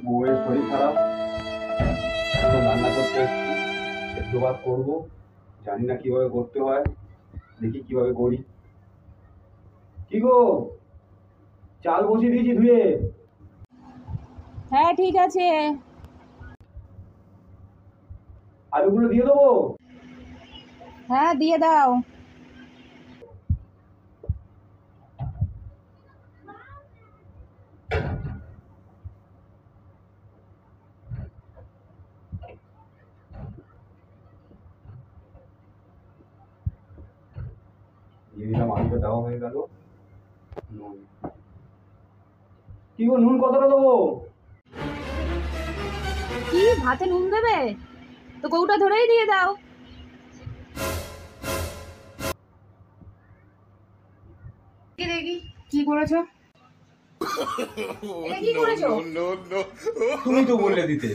বউয়ের শরীর খারাপ, রান্না করতে এসেছি, সেদ্ধ ভাত করবো। জানি না কিভাবে করতে হয়, দেখি কিভাবে করি। কি গো, চাল বসিয়ে দিয়েছি ধুয়ে। হ্যাঁ ঠিক আছে। আলুগুলো দিয়ে দেবো? হ্যাঁ দিয়ে দাও। দিয়ে দিলাম, আলুটা দেওয়া হয়ে গেল। নুন, কি গো নুন কতটা দেবো? কি ভাতে নুন দেবে? তো কৌটা ধরেই দিয়ে দাও। দেখি কি করেছো, এটা কি করেছো? তুমি তো বললে দিতে।